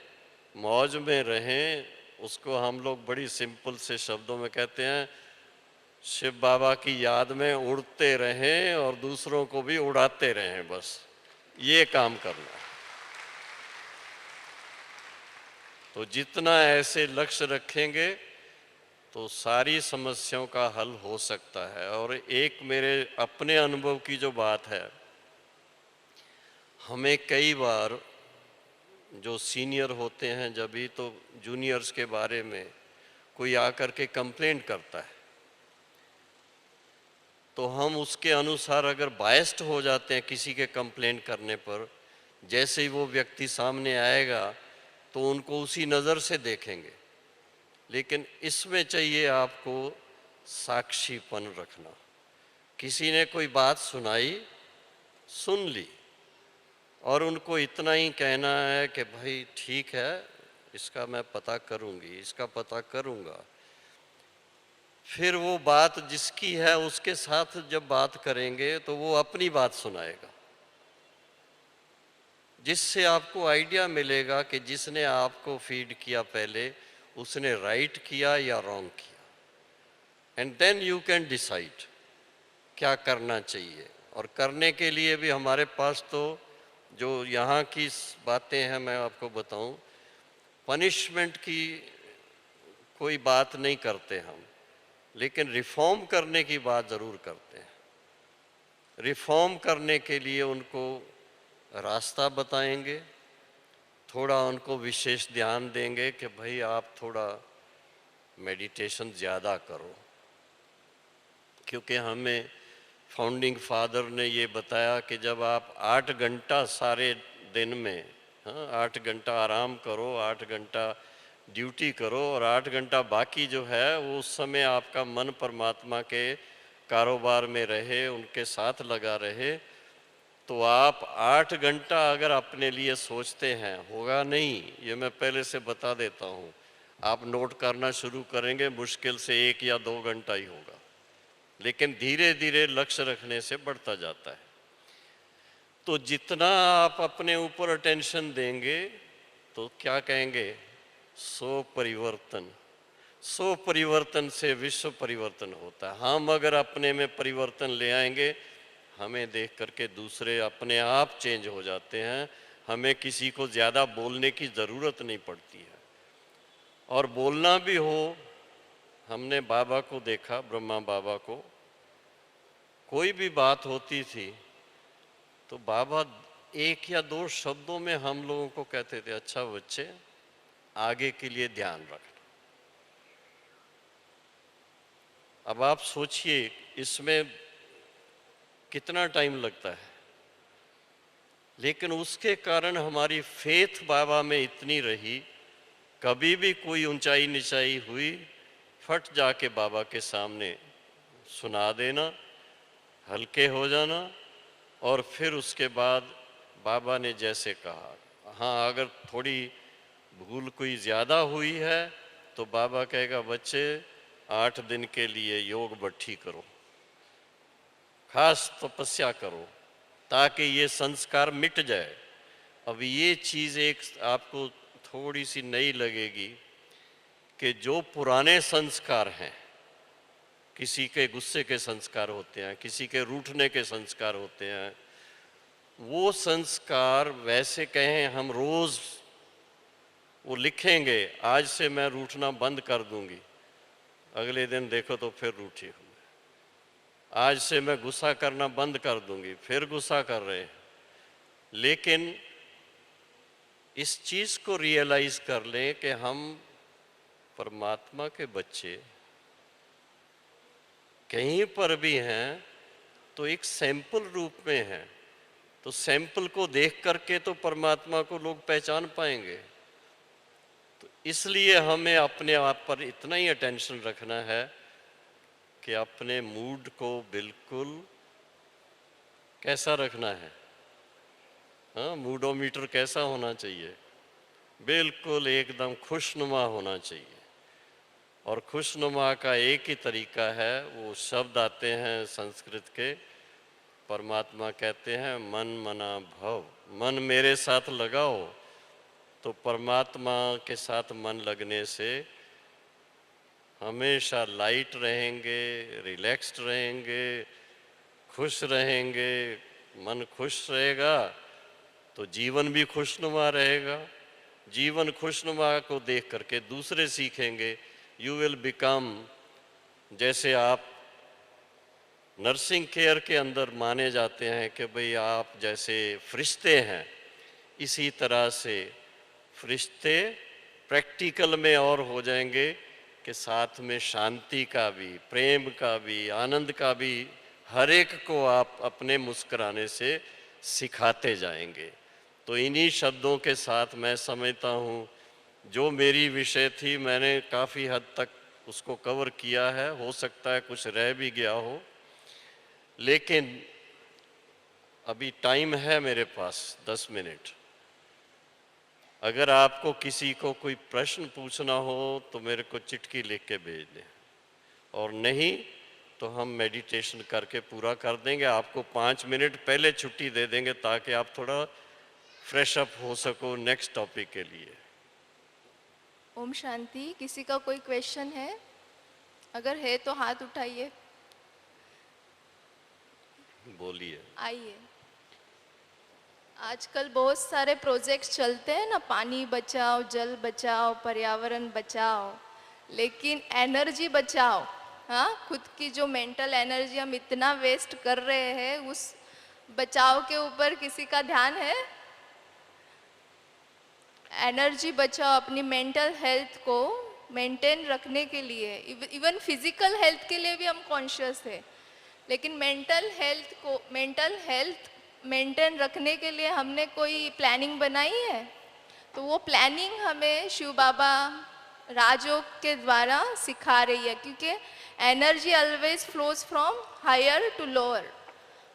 मौज में रहें। उसको हम लोग बड़ी सिंपल से शब्दों में कहते हैं, शिव बाबा की याद में उड़ते रहें और दूसरों को भी उड़ाते रहें, बस ये काम करना है। तो जितना ऐसे लक्ष्य रखेंगे तो सारी समस्याओं का हल हो सकता है। और एक मेरे अपने अनुभव की जो बात है, हमें कई बार जो सीनियर होते हैं, जब भी तो जूनियर्स के बारे में कोई आकर के कंप्लेंट करता है, तो हम उसके अनुसार अगर बायस्ड हो जाते हैं किसी के कंप्लेंट करने पर, जैसे ही वो व्यक्ति सामने आएगा तो उनको उसी नज़र से देखेंगे। लेकिन इसमें चाहिए आपको साक्षीपन रखना। किसी ने कोई बात सुनाई, सुन ली, और उनको इतना ही कहना है कि भाई ठीक है, इसका मैं पता करूंगी, इसका पता करूंगा। फिर वो बात जिसकी है उसके साथ जब बात करेंगे तो वो अपनी बात सुनाएगा, जिससे आपको आइडिया मिलेगा कि जिसने आपको फीड किया पहले, उसने राइट किया या रॉन्ग किया। And then you can decide क्या करना चाहिए। और करने के लिए भी हमारे पास तो जो यहाँ की बातें हैं मैं आपको बताऊं, पनिशमेंट की कोई बात नहीं करते हम, लेकिन रिफॉर्म करने की बात ज़रूर करते हैं। रिफॉर्म करने के लिए उनको रास्ता बताएंगे, थोड़ा उनको विशेष ध्यान देंगे कि भाई आप थोड़ा मेडिटेशन ज़्यादा करो, क्योंकि हमें फाउंडिंग फादर ने ये बताया कि जब आप 8 घंटा सारे दिन में, हाँ 8 घंटा आराम करो, 8 घंटा ड्यूटी करो, और 8 घंटा बाकी जो है वो उस समय आपका मन परमात्मा के कारोबार में रहे, उनके साथ लगा रहे, तो आप 8 घंटा अगर अपने लिए सोचते हैं, होगा नहीं, ये मैं पहले से बता देता हूँ। आप नोट करना शुरू करेंगे, मुश्किल से 1 या 2 घंटा ही होगा, लेकिन धीरे धीरे लक्ष्य रखने से बढ़ता जाता है। तो जितना आप अपने ऊपर अटेंशन देंगे, तो क्या कहेंगे, सो परिवर्तन, सो परिवर्तन से विश्व परिवर्तन होता है। हम अगर अपने में परिवर्तन ले आएंगे, हमें देख करके दूसरे अपने आप चेंज हो जाते हैं। हमें किसी को ज़्यादा बोलने की ज़रूरत नहीं पड़ती है। और बोलना भी हो, हमने बाबा को देखा, ब्रह्मा बाबा को, कोई भी बात होती थी तो बाबा 1 या 2 शब्दों में हम लोगों को कहते थे, अच्छा बच्चे आगे के लिए ध्यान रखना। अब आप सोचिए इसमें कितना टाइम लगता है, लेकिन उसके कारण हमारी फेथ बाबा में इतनी रही, कभी भी कोई ऊंचाई निचाई हुई, फट जाके बाबा के सामने सुना देना, हल्के हो जाना, और फिर उसके बाद बाबा ने जैसे कहा। हाँ, अगर थोड़ी भूल कोई ज़्यादा हुई है तो बाबा कहेगा, बच्चे 8 दिन के लिए योग भट्ठी करो, खास तपस्या करो, ताकि ये संस्कार मिट जाए। अब ये चीज़ एक आपको थोड़ी सी नई लगेगी कि जो पुराने संस्कार हैं, किसी के गुस्से के संस्कार होते हैं, किसी के रूठने के संस्कार होते हैं, वो संस्कार वैसे कहें हम रोज़ वो लिखेंगे, आज से मैं रूठना बंद कर दूंगी, अगले दिन देखो तो फिर रूठी हूँ। आज से मैं गुस्सा करना बंद कर दूंगी, फिर गुस्सा कर रहे हैं। लेकिन इस चीज़ को रियलाइज कर लें कि हम परमात्मा के बच्चे कहीं पर भी हैं तो एक सैंपल रूप में हैं, तो सैंपल को देख करके तो परमात्मा को लोग पहचान पाएंगे। तो इसलिए हमें अपने आप पर इतना ही अटेंशन रखना है कि अपने मूड को बिल्कुल कैसा रखना है, हाँ मूडोमीटर कैसा होना चाहिए, बिल्कुल एकदम खुशनुमा होना चाहिए। और खुशनुमा का एक ही तरीका है, वो शब्द आते हैं संस्कृत के, परमात्मा कहते हैं मन मना भव। मन मेरे साथ लगाओ तो परमात्मा के साथ मन लगने से हमेशा लाइट रहेंगे, रिलैक्स्ड रहेंगे, खुश रहेंगे। मन खुश रहेगा तो जीवन भी खुशनुमा रहेगा। जीवन खुशनुमा को देख करके दूसरे सीखेंगे। यू विल बिकम, जैसे आप नर्सिंग केयर के अंदर माने जाते हैं कि भाई आप जैसे फरिश्ते हैं, इसी तरह से फरिश्ते प्रैक्टिकल में और हो जाएंगे कि साथ में शांति का भी, प्रेम का भी, आनंद का भी हर एक को आप अपने मुस्कुराने से सिखाते जाएंगे। तो इन्हीं शब्दों के साथ मैं समझता हूँ जो मेरी विषय थी मैंने काफ़ी हद तक उसको कवर किया है। हो सकता है कुछ रह भी गया हो, लेकिन अभी टाइम है मेरे पास 10 मिनट। अगर आपको किसी को कोई प्रश्न पूछना हो तो मेरे को चिट्ठी लिख के भेज दें, और नहीं तो हम मेडिटेशन करके पूरा कर देंगे। आपको 5 मिनट पहले छुट्टी दे देंगे ताकि आप थोड़ा फ्रेश अप हो सको नेक्स्ट टॉपिक के लिए। ओम शांति। किसी का कोई क्वेश्चन है? अगर है तो हाथ उठाइए, बोलिए। आइए। आजकल बहुत सारे प्रोजेक्ट्स चलते हैं ना, पानी बचाओ, जल बचाओ, पर्यावरण बचाओ, लेकिन एनर्जी बचाओ। हाँ, खुद की जो मेंटल एनर्जी हम इतना वेस्ट कर रहे हैं, उस बचाव के ऊपर किसी का ध्यान है? एनर्जी बचाओ, अपनी मेंटल हेल्थ को मेंटेन रखने के लिए, इवन फिजिकल हेल्थ के लिए भी हम कॉन्शियस है, लेकिन मेंटल हेल्थ मेंटेन रखने के लिए हमने कोई प्लानिंग बनाई है? तो वो प्लानिंग हमें शिव बाबा राजयोग के द्वारा सिखा रही है, क्योंकि energy always flows from higher to lower,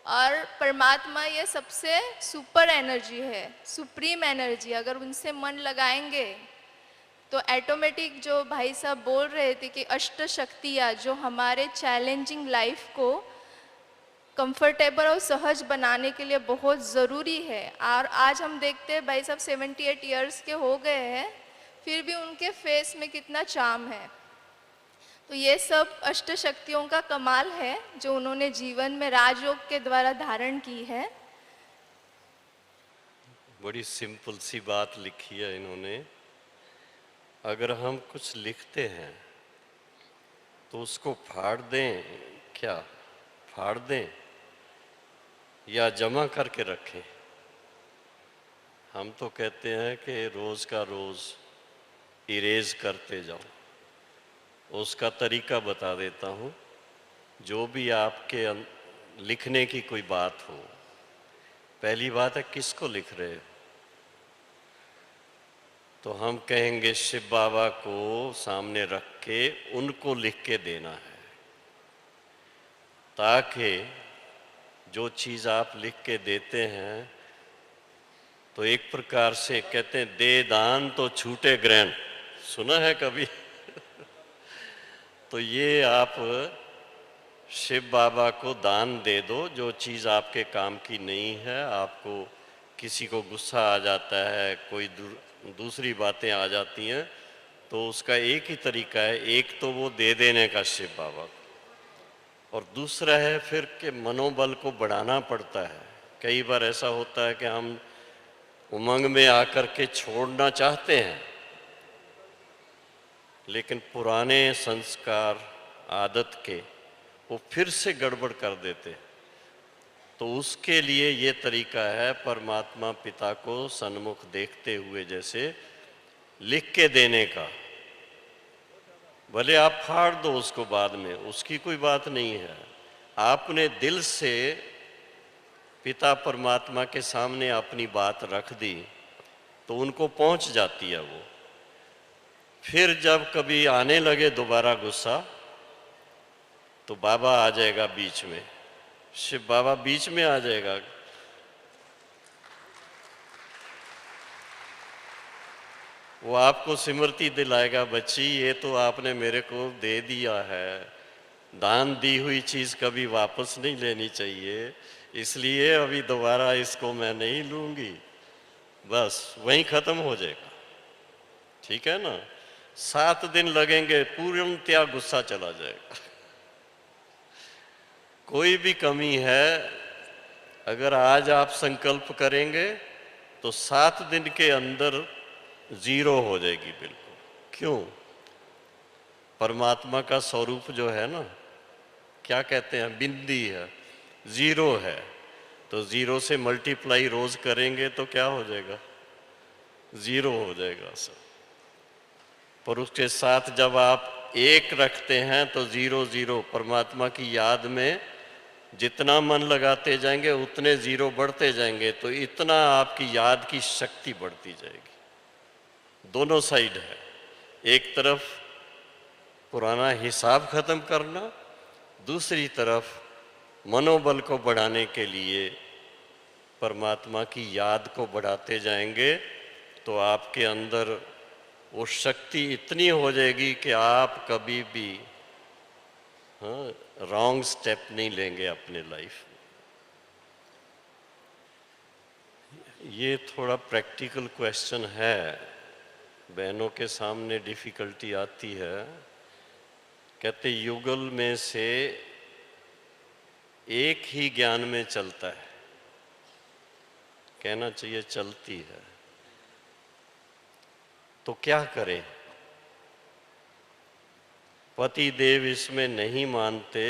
और परमात्मा ये सबसे सुपर एनर्जी है, सुप्रीम एनर्जी। अगर उनसे मन लगाएंगे तो ऑटोमेटिक, जो भाई साहब बोल रहे थे कि अष्ट शक्तियाँ जो हमारे चैलेंजिंग लाइफ को कंफर्टेबल और सहज बनाने के लिए बहुत ज़रूरी है। और आज हम देखते हैं भाई साहब 78 ईयर्स के हो गए हैं, फिर भी उनके फेस में कितना चार्म है। तो ये सब अष्ट शक्तियों का कमाल है जो उन्होंने जीवन में राजयोग के द्वारा धारण की है। बड़ी सिंपल सी बात लिखी है इन्होंने। अगर हम कुछ लिखते हैं तो उसको फाड़ दें, क्या फाड़ दें या जमा करके रखें? हम तो कहते हैं कि रोज़ का रोज़ इरेज करते जाओ। उसका तरीका बता देता हूँ। जो भी आपके लिखने की कोई बात हो, पहली बात है किसको लिख रहे हो? तो हम कहेंगे शिव बाबा को सामने रख के उनको लिख के देना है, ताकि जो चीज़ आप लिख के देते हैं तो एक प्रकार से कहते हैं दे दान तो छूटे ग्रहण, सुना है कभी? तो ये आप शिव बाबा को दान दे दो। जो चीज़ आपके काम की नहीं है, आपको किसी को गुस्सा आ जाता है, कोई दूसरी बातें आ जाती हैं, तो उसका एक ही तरीका है, एक तो वो दे देने का शिव बाबा को, और दूसरा है फिर के मनोबल को बढ़ाना पड़ता है। कई बार ऐसा होता है कि हम उमंग में आकर के छोड़ना चाहते हैं, लेकिन पुराने संस्कार आदत के वो फिर से गड़बड़ कर देते। तो उसके लिए ये तरीका है परमात्मा पिता को सन्मुख देखते हुए जैसे लिख के देने का। भले आप फाड़ दो उसको बाद में, उसकी कोई बात नहीं है। आपने दिल से पिता परमात्मा के सामने अपनी बात रख दी तो उनको पहुंच जाती है वो। फिर जब कभी आने लगे दोबारा गुस्सा, तो बाबा आ जाएगा बीच में, शिव बाबा बीच में आ जाएगा। वो आपको स्मृति दिलाएगा, बच्ची ये तो आपने मेरे को दे दिया है, दान दी हुई चीज़ कभी वापस नहीं लेनी चाहिए, इसलिए अभी दोबारा इसको मैं नहीं लूँगी। बस वहीं ख़त्म हो जाएगा, ठीक है ना। 7 दिन लगेंगे, पूर्णतया गुस्सा चला जाएगा। कोई भी कमी है, अगर आज आप संकल्प करेंगे तो 7 दिन के अंदर 0 हो जाएगी बिल्कुल। क्यों? परमात्मा का स्वरूप जो है ना, क्या कहते हैं, बिंदी है, 0 है, तो 0 से मल्टीप्लाई रोज करेंगे तो क्या हो जाएगा? 0 हो जाएगा सब। पर उसके साथ जब आप 1 रखते हैं तो 0 0 परमात्मा की याद में जितना मन लगाते जाएंगे उतने 0 बढ़ते जाएंगे, तो इतना आपकी याद की शक्ति बढ़ती जाएगी। दोनों साइड है, एक तरफ पुराना हिसाब खत्म करना, दूसरी तरफ मनोबल को बढ़ाने के लिए परमात्मा की याद को बढ़ाते जाएंगे, तो आपके अंदर वो शक्ति इतनी हो जाएगी कि आप कभी भी रॉन्ग स्टेप नहीं लेंगे अपने लाइफ में। ये थोड़ा प्रैक्टिकल क्वेश्चन है, बहनों के सामने डिफिकल्टी आती है। कहते युगल में से एक ही ज्ञान में चलता है, कहना चाहिए चलती है, तो क्या करें? पति देव इसमें नहीं मानते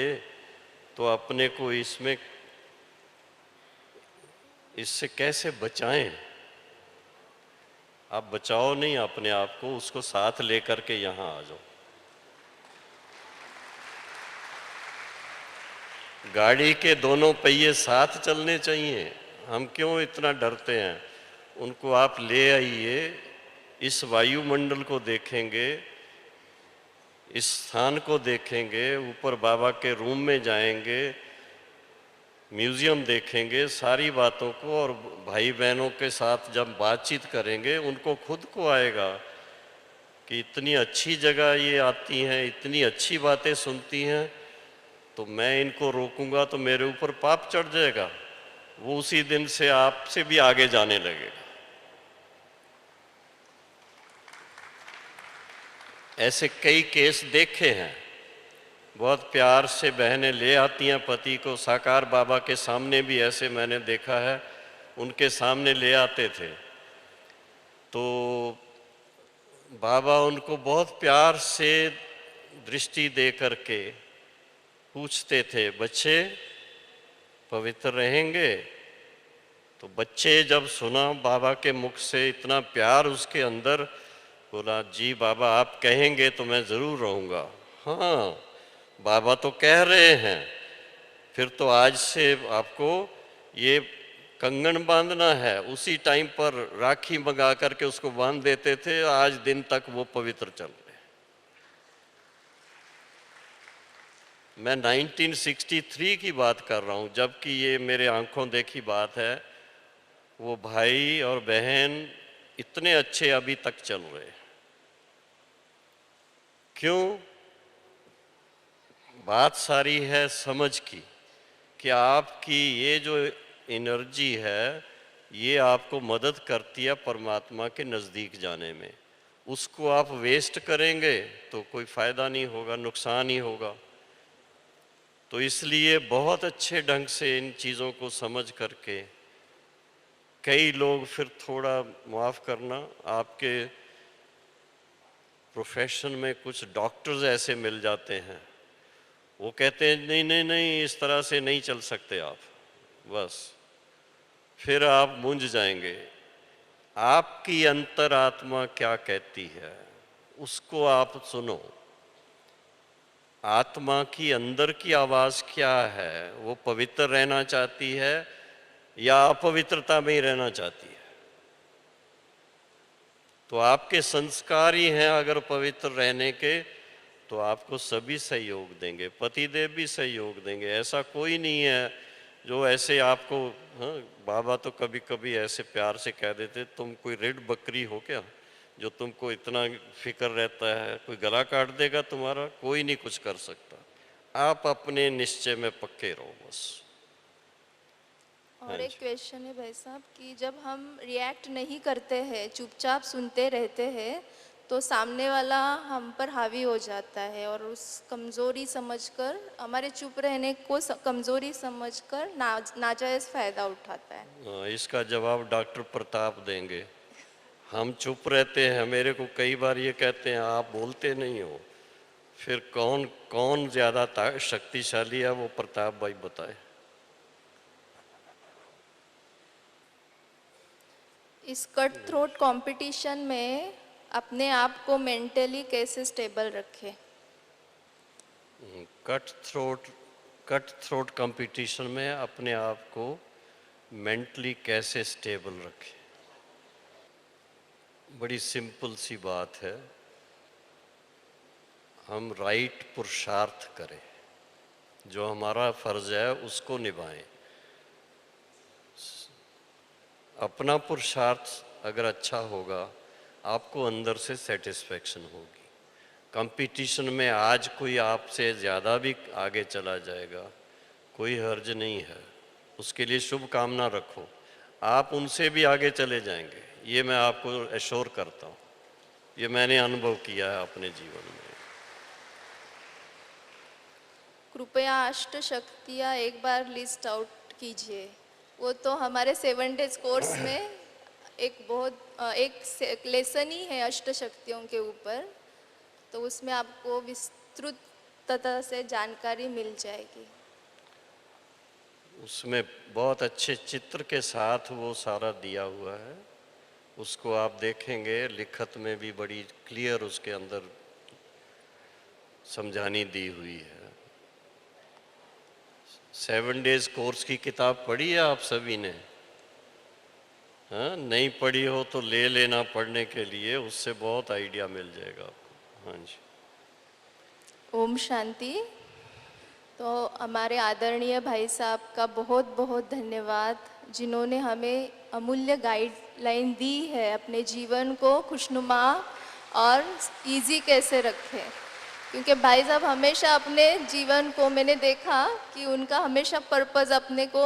तो अपने को इससे कैसे बचाएं? आप बचाओ नहीं अपने आप को, उसको साथ लेकर के यहां आ जाओ। गाड़ी के दोनों पहिए साथ चलने चाहिए, हम क्यों इतना डरते हैं? उनको आप ले आइए, इस वायुमंडल को देखेंगे, इस स्थान को देखेंगे, ऊपर बाबा के रूम में जाएंगे, म्यूजियम देखेंगे, सारी बातों को, और भाई बहनों के साथ जब बातचीत करेंगे उनको खुद को आएगा कि इतनी अच्छी जगह ये आती हैं, इतनी अच्छी बातें सुनती हैं, तो मैं इनको रोकूंगा तो मेरे ऊपर पाप चढ़ जाएगा। वो उसी दिन से आपसे भी आगे जाने लगेगा। ऐसे कई केस देखे हैं, बहुत प्यार से बहनें ले आती हैं पति को, साकार बाबा के सामने भी ऐसे मैंने देखा है, उनके सामने ले आते थे तो बाबा उनको बहुत प्यार से दृष्टि दे करके पूछते थे, बच्चे पवित्र रहेंगे? तो बच्चे जब सुना बाबा के मुख से इतना प्यार उसके अंदर, बोला जी बाबा आप कहेंगे तो मैं ज़रूर रहूँगा। हाँ बाबा तो कह रहे हैं, फिर तो आज से आपको ये कंगन बांधना है। उसी टाइम पर राखी मंगा करके उसको बांध देते थे, आज दिन तक वो पवित्र चल रहे। मैं 1963 की बात कर रहा हूँ, जबकि ये मेरे आंखों देखी बात है। वो भाई और बहन इतने अच्छे अभी तक चल रहे। क्यों? बात सारी है समझ की कि आपकी ये जो एनर्जी है ये आपको मदद करती है परमात्मा के नज़दीक जाने में। उसको आप वेस्ट करेंगे तो कोई फ़ायदा नहीं होगा, नुकसान ही होगा। तो इसलिए बहुत अच्छे ढंग से इन चीज़ों को समझ करके, कई लोग फिर थोड़ा माफ़ करना, आपके प्रोफेशन में कुछ डॉक्टर्स ऐसे मिल जाते हैं, वो कहते हैं नहीं नहीं नहीं इस तरह से नहीं चल सकते आप, बस फिर आप मूंझ जाएंगे। आपकी अंतरात्मा क्या कहती है उसको आप सुनो। आत्मा की अंदर की आवाज़ क्या है? वो पवित्र रहना चाहती है या अपवित्रता में ही रहना चाहती है? तो आपके संस्कार ही हैं अगर पवित्र रहने के, तो आपको सभी सहयोग देंगे, पतिदेव भी सहयोग देंगे। ऐसा कोई नहीं है जो ऐसे आपको, हाँ बाबा तो कभी कभी ऐसे प्यार से कह देते तुम कोई रेड बकरी हो क्या, जो तुमको इतना फिक्र रहता है। कोई गला काट देगा तुम्हारा, कोई नहीं कुछ कर सकता। आप अपने निश्चय में पक्के रहो बस। हाँ और एक जी। क्वेश्चन है भाई साहब कि जब हम रिएक्ट नहीं करते हैं, चुपचाप सुनते रहते हैं, तो सामने वाला हम पर हावी हो जाता है और उस कमज़ोरी समझकर, हमारे चुप रहने को कमज़ोरी समझकर नाजायज़ फ़ायदा उठाता है। इसका जवाब डॉक्टर प्रताप देंगे। हम चुप रहते हैं, मेरे को कई बार ये कहते हैं आप बोलते नहीं हो। फिर कौन कौन ज़्यादा शक्तिशाली है वो प्रताप भाई बताए। इस कट थ्रोट कंपटीशन में अपने आप को मेंटली कैसे स्टेबल रखें? कट थ्रोट कंपटीशन में अपने आप को मेंटली कैसे स्टेबल रखें। बड़ी सिंपल सी बात है, हम राइट पुरुषार्थ करें, जो हमारा फर्ज है उसको निभाएं। अपना पुरुषार्थ अगर अच्छा होगा, आपको अंदर से सेटिस्फेक्शन होगी। कंपटीशन में आज कोई आपसे ज़्यादा भी आगे चला जाएगा, कोई हर्ज नहीं है, उसके लिए शुभ कामना रखो, आप उनसे भी आगे चले जाएंगे। ये मैं आपको एश्योर करता हूँ, ये मैंने अनुभव किया है अपने जीवन में। कृपया अष्ट शक्तियाँ एक बार लिस्ट आउट कीजिए। वो तो हमारे 7 डेज कोर्स में एक एक लेसन ही है अष्ट शक्तियों के ऊपर, तो उसमें आपको विस्तृत तरह से जानकारी मिल जाएगी। उसमें बहुत अच्छे चित्र के साथ वो सारा दिया हुआ है, उसको आप देखेंगे, लिखत में भी बड़ी क्लियर उसके अंदर समझानी दी हुई है। 7 डेज कोर्स की किताब पढ़ी है आप सभी ने? हाँ, नहीं पढ़ी हो तो ले लेना पढ़ने के लिए, उससे बहुत आइडिया मिल जाएगा आपको। हाँ जी। ओम शांति। तो हमारे आदरणीय भाई साहब का बहुत बहुत धन्यवाद, जिन्होंने हमें अमूल्य गाइडलाइन दी है अपने जीवन को खुशनुमा और इजी कैसे रखें। क्योंकि भाई साहब हमेशा अपने जीवन को, मैंने देखा कि उनका हमेशा पर्पस अपने को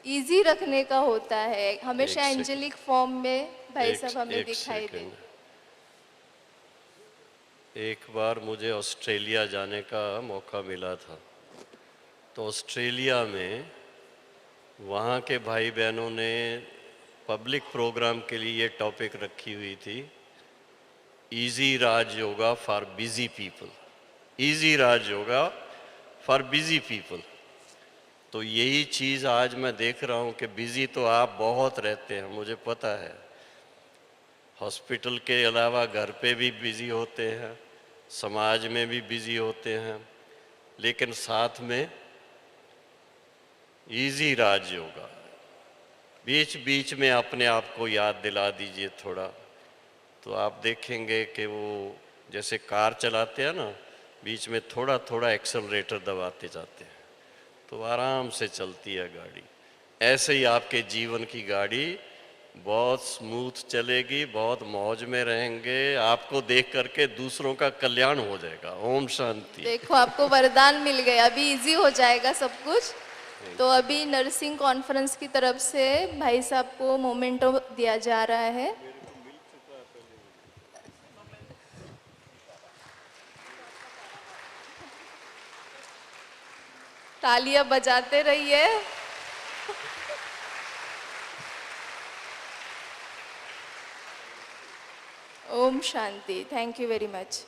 इजी रखने का होता है। हमेशा एक एंजेलिक फॉर्म में भाई एक साहब हमें एक दिखाई दे। सेकंड। एक बार मुझे ऑस्ट्रेलिया जाने का मौका मिला था, तो ऑस्ट्रेलिया में वहाँ के भाई बहनों ने पब्लिक प्रोग्राम के लिए ये टॉपिक रखी हुई थी, easy Raj yoga for busy people. Easy Raj yoga for busy people. तो यही चीज़ आज मैं देख रहा हूँ कि बिजी तो आप बहुत रहते हैं, मुझे पता है। हॉस्पिटल के अलावा घर पे भी बिजी होते हैं, समाज में भी बिजी होते हैं, लेकिन साथ में इजी राज योगा बीच बीच में अपने आप को याद दिला दीजिए थोड़ा, तो आप देखेंगे कि वो जैसे कार चलाते हैं ना, बीच में थोड़ा थोड़ा एक्सेलरेटर दबाते जाते हैं तो आराम से चलती है गाड़ी। ऐसे ही आपके जीवन की गाड़ी बहुत स्मूथ चलेगी, बहुत मौज में रहेंगे, आपको देख करके दूसरों का कल्याण हो जाएगा। ओम शांति। देखो आपको वरदान मिल गया, अभी इजी हो जाएगा सब कुछ। तो अभी नर्सिंग कॉन्फ्रेंस की तरफ से भाई साहब को मोमेंटो दिया जा रहा है। तालियां बजाते रहिए। ओम शांति। Thank you very much.